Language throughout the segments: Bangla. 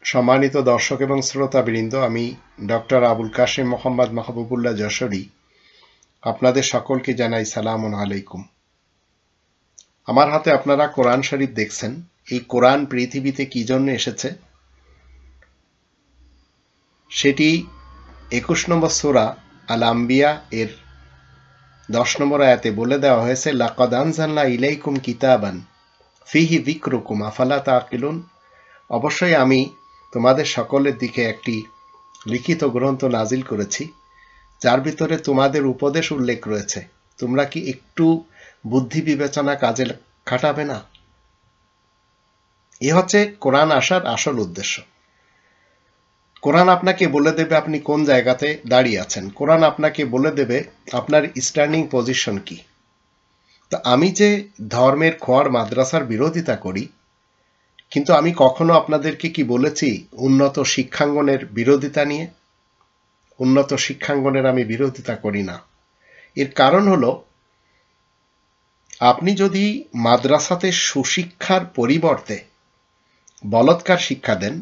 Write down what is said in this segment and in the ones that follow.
সম্মানিত দর্শক এবং শ্রোতাবৃন্দ, আমি ডক্টর আবুল কাশেম মোহাম্মদ মাহবুবুল্লাহ যশোরী আপনাদের সকলকে জানাই সালামুন আলাইকুম। আমার হাতে আপনারা কোরআন শরীফ দেখছেন। এই কোরআন পৃথিবীতে কি জন্য এসেছে সেটি 21 নম্বর সূরা আল আম্বিয়া এর 10 নম্বর আয়াতে বলে দেওয়া হয়েছে, লাকাদ আনজালনা ইলাইকুম কিতাবান ফিহি যিকরুকুম আফালা তাকিলুন। অবশ্যই আমি তোমাদের সকলের দিকে একটি লিখিত গ্রন্থ নাজিল করেছি, যার ভিতরে তোমাদের উপদেশ উল্লেখ রয়েছে। তোমরা কি একটু বুদ্ধি বিবেচনা কাজে খাটাবে না? এ হচ্ছে কোরআন আসার আসল উদ্দেশ্য। কোরআন আপনাকে বলে দেবে আপনি কোন জায়গাতে দাঁড়িয়ে আছেন। কোরআন আপনাকে বলে দেবে আপনার স্ট্যান্ডিং পজিশন কি। তো আমি যে ধর্মের খোয়ার মাদ্রাসার বিরোধিতা করি, কিন্তু আমি কখনো আপনাদেরকে কি বলেছি উন্নত শিক্ষাঙ্গনের বিরোধিতা নিয়ে? উন্নত শিক্ষাঙ্গনের আমি বিরোধিতা করি না। এর কারণ হলো, আপনি যদি মাদ্রাসাতে সুশিক্ষার পরিবর্তে বলৎকার শিক্ষা দেন,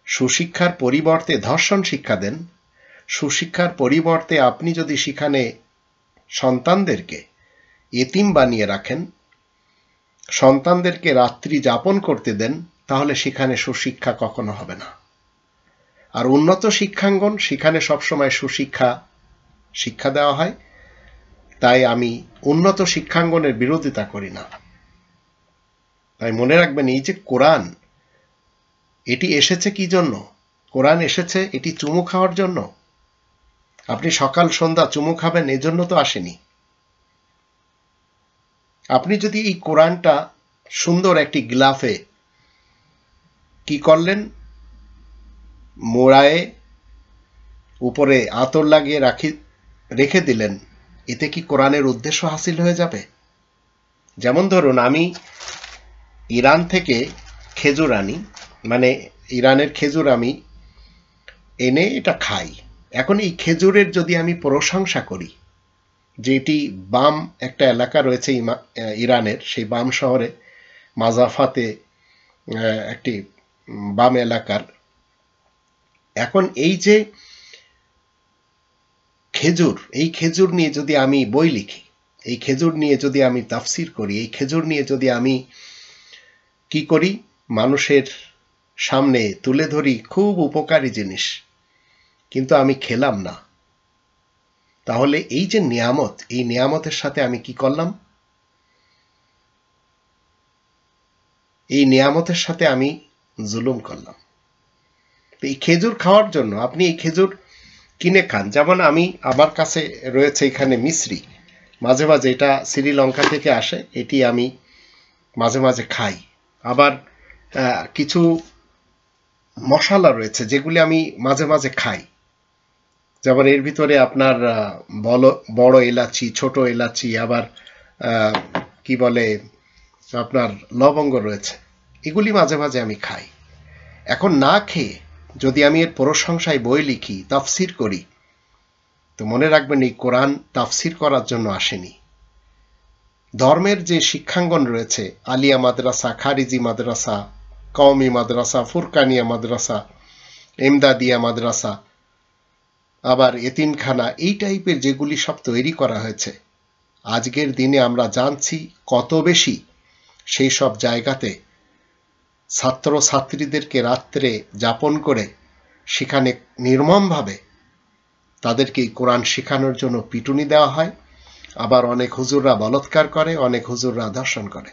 সুশিক্ষার পরিবর্তে ধর্ষণ শিক্ষা দেন, সুশিক্ষার পরিবর্তে আপনি যদি সেখানে সন্তানদেরকে এতিম বানিয়ে রাখেন, সন্তানদেরকে রাত্রি যাপন করতে দেন, তাহলে সেখানে সুশিক্ষা কখনো হবে না। আর উন্নত শিক্ষাঙ্গন, সেখানে সবসময় শিক্ষা দেওয়া হয়। তাই আমি উন্নত শিক্ষাঙ্গনের বিরোধিতা করি না। তাই মনে রাখবেন, এই যে কোরআন, এটি এসেছে কি জন্য? কোরআন এসেছে এটি চুমু খাওয়ার জন্য। আপনি সকাল সন্ধ্যা চুমু খাবেন এজন্য তো আসেনি। আপনি যদি এই কোরআনটা সুন্দর একটি গ্লাফে কি করলেন, মোড়ায়ে উপরে আতর লাগিয়ে রেখে দিলেন, এতে কি কোরআনের উদ্দেশ্য হাসিল হয়ে যাবে? যেমন ধরুন, আমি ইরান থেকে খেজুর আনি, মানে ইরানের খেজুর আমি এনে এটা খাই। এখন এই খেজুরের যদি আমি প্রশংসা করি, যেটি বাম একটা এলাকা রয়েছে ইরানের, সেই বাম শহরে মাজাফাতে একটি বাম এলাকার, এখন এই যে খেজুর, এই খেজুর নিয়ে যদি আমি বই লিখি, এই খেজুর নিয়ে যদি আমি তাফসির করি, এই খেজুর নিয়ে যদি আমি কি করি, মানুষের সামনে তুলে ধরি খুব উপকারী জিনিস, কিন্তু আমি খেলাম না, তাহলে এই যে নিয়ামত, এই নিয়ামতের সাথে আমি কি করলাম? এই নিয়ামতের সাথে আমি জুলুম করলাম। এই খেজুর খাওয়ার জন্য আপনি এই খেজুর কিনে খান। যেমন আমার কাছে রয়েছে এখানে মিশ্রি, মাঝে মাঝে এটা শ্রীলঙ্কা থেকে আসে, এটি আমি মাঝে মাঝে খাই। আবার কিছু মশলা রয়েছে যেগুলি আমি মাঝে মাঝে খাই। যেমন এর ভিতরে আপনার বড় এলাচি, ছোট এলাচি, আবার কি বলে আপনার লবঙ্গ রয়েছে, এগুলি মাঝে মাঝে আমি খাই। এখন না খেয়ে যদি আমি এর প্রশংসায় বই লিখি, তাফসির করি, তো মনে রাখবেন এই কোরআন তাফসির করার জন্য আসেনি। ধর্মের যে শিক্ষাঙ্গন রয়েছে, আলিয়া মাদ্রাসা, খারিজি মাদ্রাসা, কওমি মাদ্রাসা, ফুরকানিয়া মাদ্রাসা, এমদাদিয়া মাদ্রাসা, আবার এতিমখানা, এই টাইপের যেগুলি সব তৈরি করা হয়েছে, আজকের দিনে আমরা জানছি কত বেশি সেই সব জায়গাতে ছাত্র ছাত্রীদেরকে রাত্রে যাপন করে সেখানে নির্মমভাবে তাদেরকে কোরআন শেখানোর জন্য পিটুনি দেওয়া হয়। আবার অনেক হুজুররা বলৎকার করে, অনেক হুজুররা ধর্ষণ করে।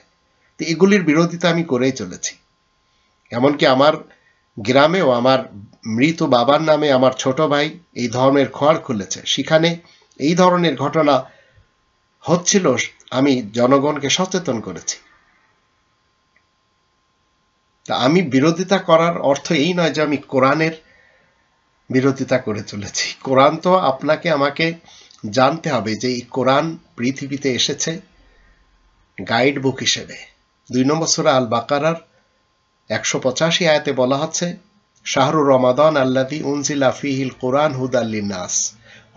তো এগুলির বিরোধিতা আমি করেই চলেছি। এমনকি আমার গ্রামেও আমার মৃত বাবার নামে আমার ছোট ভাই এই ধর্মের খোয়ার খুলেছে, সেখানে এই ধরনের ঘটনা হচ্ছিল, আমি জনগণকে সচেতন করেছি। তা আমি বিরোধিতা করার অর্থ এই নয় যে আমি কোরআনের বিরোধিতা করে চলেছি। কোরআন তো আপনাকে আমাকে জানতে হবে যে এই কোরআন পৃথিবীতে এসেছে গাইড বুক হিসেবে। 2 নম্বর সূরা আল বাকারার 185 আয়াতে বলা হচ্ছে, শাহরু রমাদান আল্লাযী উনজিলা ফীহিল কুরআন হুদাল লিন্নাস।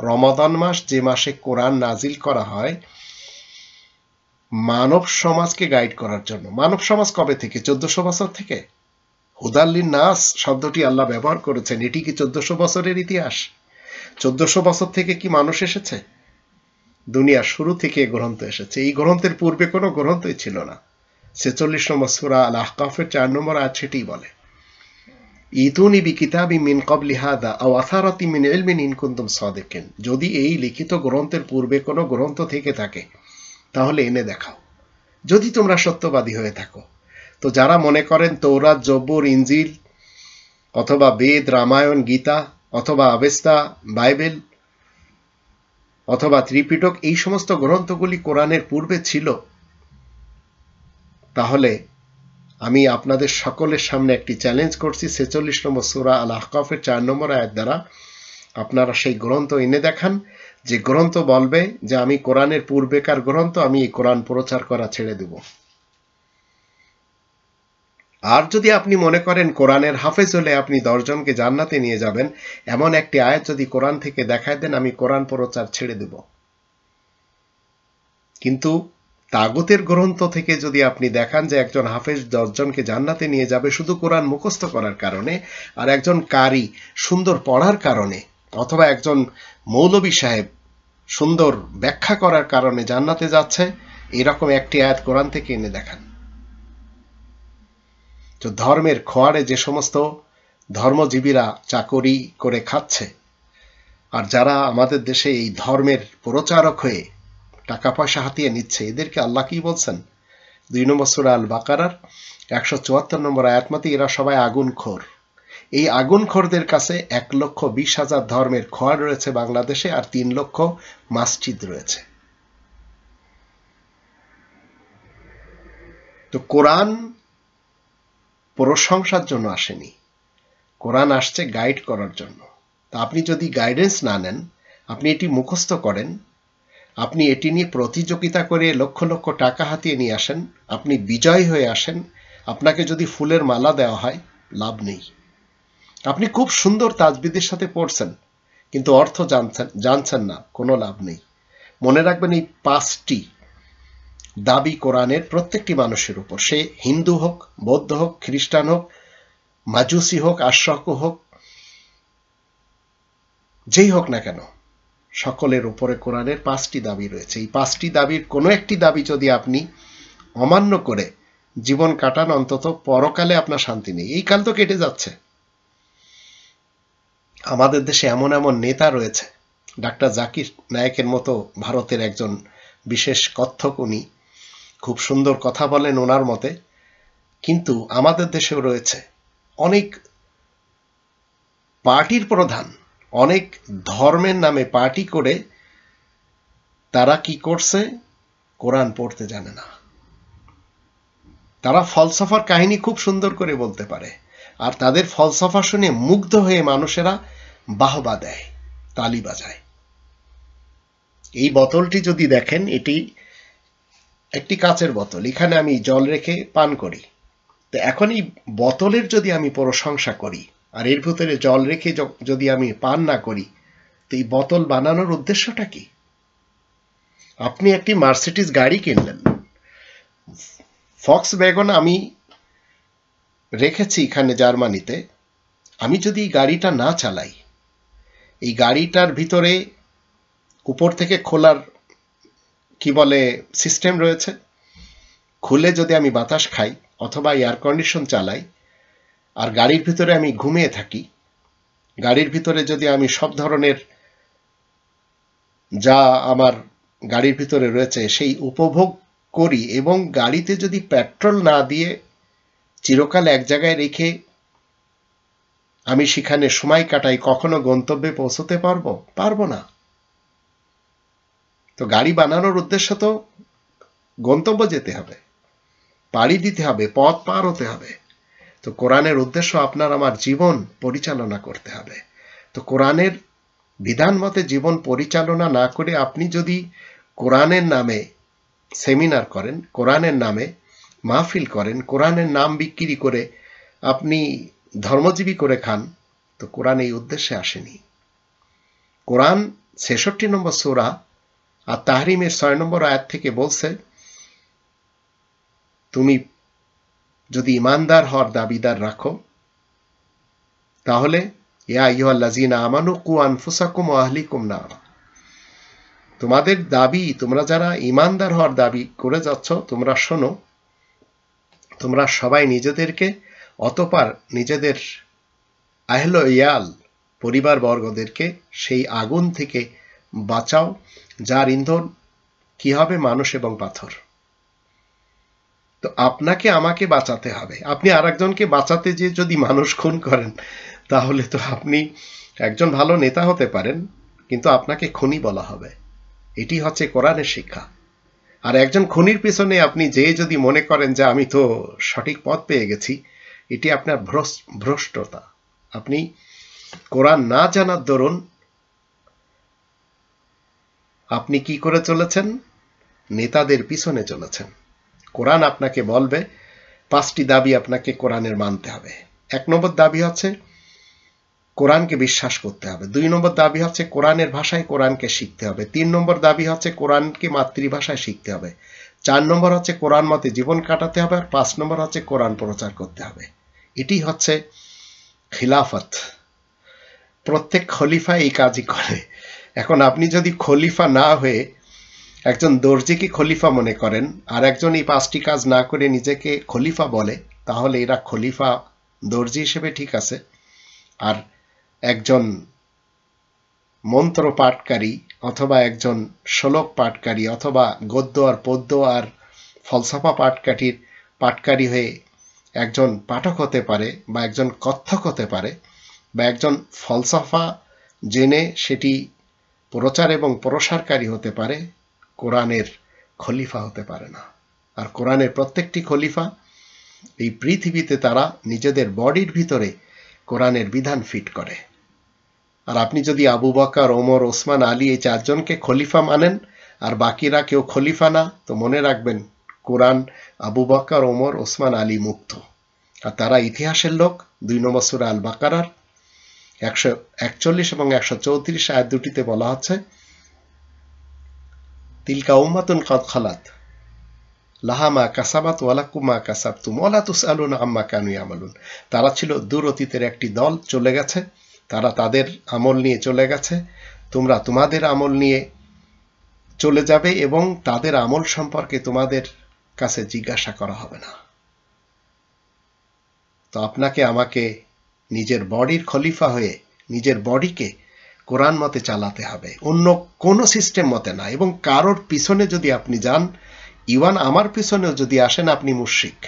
রমাদান মাস, যে মাসে কোরআন নাজিল করা হয় মানব সমাজকে গাইড করার জন্য। মানব সমাজ কবে থেকে? 1400 বছর থেকে। হুদাল্লিন নাস শব্দটি আল্লাহ ব্যবহার করেছেন, এটি কি 1400 বছরের ইতিহাস? 1400 বছর থেকে কি মানুষ এসেছে? দুনিয়ার শুরু থেকে গ্রন্থ এসেছে। এই গ্রন্থের পূর্বে কোনো গ্রন্থই ছিল না। 46 নম্বর সূরা আল আহকাফের 4 নম্বর আয়াত সেটিই বলে, ইতুনি বিকিতাবি মিন ক্বাবলি হাযা আও আসারাতি মিন ইলমিন ইন কুনতুম সাদিকিন। যদি এই লিখিত গ্রন্থের পূর্বে কোনো গ্রন্থ থেকে থাকে তাহলে এনে দেখাও, যদি তোমরা সত্যবাদী হয়ে থাকো। তো যারা মনে করেন তৌরাত, জব্বুর, ইনজিল অথবা বেদ, রামায়ণ, গীতা অথবা আবেস্তা, বাইবেল অথবা ত্রিপিটক এই সমস্ত গ্রন্থগুলি কোরআনের পূর্বে ছিল, তাহলে আমি আপনাদের সকলের সামনে একটি চ্যালেঞ্জ করছি। 46 নম্বর সূরা আল আহকাফের 4 নম্বর আয়াত দ্বারা আপনারা সেই গ্রন্থ এনে দেখান, যে গ্রন্থ বলবে যে আমি কোরআনের পূর্বেকার গ্রন্থ, আমি এই কোরআন প্রচার করা ছেড়ে দেব। আর যদি আপনি মনে করেন কোরআনের হাফেজ হলে আপনি 10 জনকে জান্নাতে নিয়ে যাবেন, এমন একটি আয়াত যদি কোরআন থেকে দেখায় দেন, আমি কোরআন প্রচার ছেড়ে দেব। কিন্তু তাগুতের গ্রন্থ থেকে যদি আপনি দেখান যে একজন হাফেজ 10 জনকে জান্নাতে নিয়ে যাবে শুধু কোরআন মুখস্থ করার কারণে, আর একজন কারি সুন্দর পড়ার কারণে, অথবা একজন মৌলবী সাহেব সুন্দর ব্যাখ্যা করার কারণে জান্নাতে যাচ্ছে, এরকম একটি আয়াত কোরআন থেকে এনে দেখান। তো ধর্মের খোয়ারে যে সমস্ত ধর্মজীবীরা চাকরি করে খাচ্ছে, আর যারা আমাদের দেশে এই ধর্মের প্রচারক হয়ে টাকা পয়সা হাতিয়ে নিচ্ছে, এদেরকে আল্লাহ কি বলছেন? 2 নম্বর সূরা আল বাকারার 174 নম্বর আয়াত মতে, এরা সবাই আগুনখোর। এই আগুনখোরদের কাছে 1,20,000 ধর্মের খোয়ার রয়েছে বাংলাদেশে, আর 3 লক্ষ মসজিদ রয়েছে। তো কোরআন প্রশংসার জন্য আসেনি, কোরআন আসছে গাইড করার জন্য। তা আপনি যদি গাইডেন্স না নেন, আপনি এটি মুখস্থ করেন, আপনি এটি নিয়ে প্রতিযোগিতা করে লক্ষ লক্ষ টাকা হাতিয়ে নিয়ে আসেন, আপনি বিজয় হয়ে আসেন, আপনাকে যদি ফুলের মালা দেওয়া হয়, লাভ নেই। আপনি খুব সুন্দর তাজবিদের সাথে পড়ছেন, কিন্তু অর্থ জানছেন না, কোনো লাভ নেই। মনে রাখবেন, এই 5টি দাবি কোরআনের প্রত্যেকটি মানুষের উপর, সে হিন্দু হোক, বৌদ্ধ হোক, খ্রিস্টান হোক, মাজুসি হোক, আশরাক হোক, যেই হোক না কেন, সকলের উপরে কোরআনের 5টি দাবি রয়েছে। এই 5টি দাবির কোনো একটি দাবি যদি আপনি অমান্য করে জীবন কাটান, অন্তত পরকালে আপনার শান্তি নেই। এই কাল তো কেটে যাচ্ছে। আমাদের দেশে এমন এমন নেতা রয়েছে, ডাক্তার জাকির নায়েকের মতো ভারতের একজন বিশেষ কত্থক, উনি খুব সুন্দর কথা বলেন ওনার মতে, কিন্তু আমাদের দেশেও রয়েছে অনেক পার্টির প্রধান, অনেক ধর্মের নামে পার্টি করে তারা কি করছে? কোরআন পড়তে জানে না। তারা ফলসফার কাহিনী খুব সুন্দর করে বলতে পারে, আর তাদের ফলসফা শুনে মুগ্ধ হয়ে মানুষেরা বাহবা দেয়, তালি বাজায়। এই বোতলটি যদি দেখেন, এটি একটি কাচের বোতল, এখানে আমি জল রেখে পান করি। তো এখন এই বোতলের যদি আমি প্রশংসা করি আর এর ভিতরে জল রেখে যদি আমি পান না করি, তো এই বোতল বানানোর উদ্দেশ্যটা কি? আপনি একটি মার্সিডিজ গাড়ি কিনলেন, ফক্সওয়াগন আমি রেখেছি এখানে জার্মানিতে, আমি যদি এই গাড়িটা না চালাই, এই গাড়িটার ভিতরে উপর থেকে খোলার কি বলে সিস্টেম রয়েছে, খুলে যদি আমি বাতাস খাই অথবা এয়ার কন্ডিশন চালাই, আর গাড়ির ভিতরে আমি ঘুমিয়ে থাকি, গাড়ির ভিতরে যদি আমি সব ধরনের যা আমার গাড়ির ভিতরে রয়েছে সেই উপভোগ করি, এবং গাড়িতে যদি পেট্রোল না দিয়ে চিরকাল এক জায়গায় রেখে আমি সেখানে সময় কাটাই, কখনো গন্তব্যে পৌঁছতে পারবো না। তো গাড়ি বানানোর উদ্দেশ্য তো গন্তব্য যেতে হবে, পাড়ি দিতে হবে, পথ পার হতে হবে। তো কোরআনের উদ্দেশ্য আপনার আমার জীবন পরিচালনা করতে হবে। তো কোরআনের বিধান মতে জীবন পরিচালনা না করে আপনি যদি কোরআনের নামে সেমিনার করেন, কোরআনের নামে মাহফিল করেন, কোরআনের নাম বিক্রি করে আপনি ধর্মজীবী করে খান, তো কোরআন এই উদ্দেশ্যে আসেনি। কোরআন 66 নম্বর সূরা আর তাহরিমের 6 নম্বর আয়াত থেকে বলছে, তুমি যদি ইমানদার হওয়ার দাবিদার রাখো, তাহলে ইয়া আইয়ুহাল্লাযীনা আমানু কু আনফুসাকুম ওয়া আহলিকুম নারা, তোমাদের দাবি, তোমরা যারা ইমানদার হওয়ার দাবি করে যাচ্ছ, তোমরা শোনো, তোমরা সবাই নিজেদেরকে অতঃপর নিজেদের আহল ইয়াল পরিবার বর্গদেরকে সেই আগুন থেকে বাঁচাও, যার ইন্ধন কি হবে? মানুষ এবং পাথর। তো আপনাকে আমাকে বাঁচাতে হবে। আপনি আরেকজনকে বাঁচাতে যে যদি মানুষ খুন করেন, তাহলে তো আপনি একজন ভালো নেতা হতে পারেন, কিন্তু আপনাকে খুনি বলা হবে। এটি হচ্ছে কোরআনের শিক্ষা। আর একজন খুনির পিছনে আপনি যে যদি মনে করেন যে আমি তো সঠিক পথ পেয়ে গেছি, এটি আপনার ভ্রষ্টতা। আপনি কোরআন না জানার দরুন আপনি কি করে চলেছেন? নেতাদের পিছনে চলেছেন। কোরআন আপনাকে বলবে 5টি দাবি আপনাকে কোরআনের মানতে হবে। 1 নম্বর দাবি হচ্ছে কোরআনকে বিশ্বাস করতে হবে। 2 নম্বর দাবি হচ্ছে কোরআনের ভাষায় কোরআনকে শিখতে হবে। 3 নম্বর দাবি হচ্ছে কোরআনকে মাতৃভাষায় শিখতে হবে। 4 নম্বর হচ্ছে কোরআন মতে জীবন কাটাতে হবে। আর 5 নম্বর হচ্ছে কোরআন প্রচার করতে হবে। এটি হচ্ছে খিলাফত। প্রত্যেক খলিফা এই কাজই করে। এখন আপনি যদি খলিফা না হয়ে একজন দর্জিকে খলিফা মনে করেন, আর একজন এই 5টি কাজ না করে নিজেকে খলিফা বলে, তাহলে এরা খলিফা দর্জি হিসেবে ঠিক আছে। আর একজন মন্ত্র পাঠকারী অথবা একজন শ্লোক পাঠকারী অথবা গদ্য আর পদ্য আর ফলসফা পাঠকারী হয়ে একজন পাঠক হতে পারে, বা একজন কথক হতে পারে, বা একজন ফলসফা জেনে সেটি প্রচার এবং প্রসারকারী হতে পারে, কোরআনের খলিফা হতে পারে না। আর কোরআনের প্রত্যেকটি খলিফা এই পৃথিবীতে তারা নিজেদের বডির ভিতরে কোরআনের বিধান ফিট করে। আর আপনি যদি আবু বকর, ওমর, ওসমান, আলী এই 4 জনকে খলিফা মানেন আর বাকিরা কেউ খলিফা না, তো মনে রাখবেন কোরআন আবু বকর, ওমর, ওসমান, আলী মুক্ত। আর তারা ইতিহাসের লোক। 2 নম্বর সূরা আল বাকারার 141 এবং 134 আয়াত দুটিতে বলা হচ্ছে, তিলকা উম্মাতুন কদ খালাত লাহা মা কাসাবাত ওয়া লাকুম মা কাসাবতুম ওয়া লা তুসআলুনা আম্মা কানু ইয়ামালুন। তারা ছিল দূর অতীতের একটি দল, চলে গেছে, তারা তাদের আমল নিয়ে চলে গেছে, তোমরা তোমাদের আমল নিয়ে চলে যাবে এবং তাদের আমল সম্পর্কে তোমাদের কাছে জিজ্ঞাসা করা হবে না। তো আপনাকে আমাকে নিজের বডির খলিফা হয়ে নিজের বডিকে কোরআন মতে চালাতে হবে, অন্য কোনো সিস্টেম মতে না। এবং কারোর পিছনে যদি আপনি যান, ইওয়ান আমার পিছনেও যদি আসেন, আপনি মুশরিক।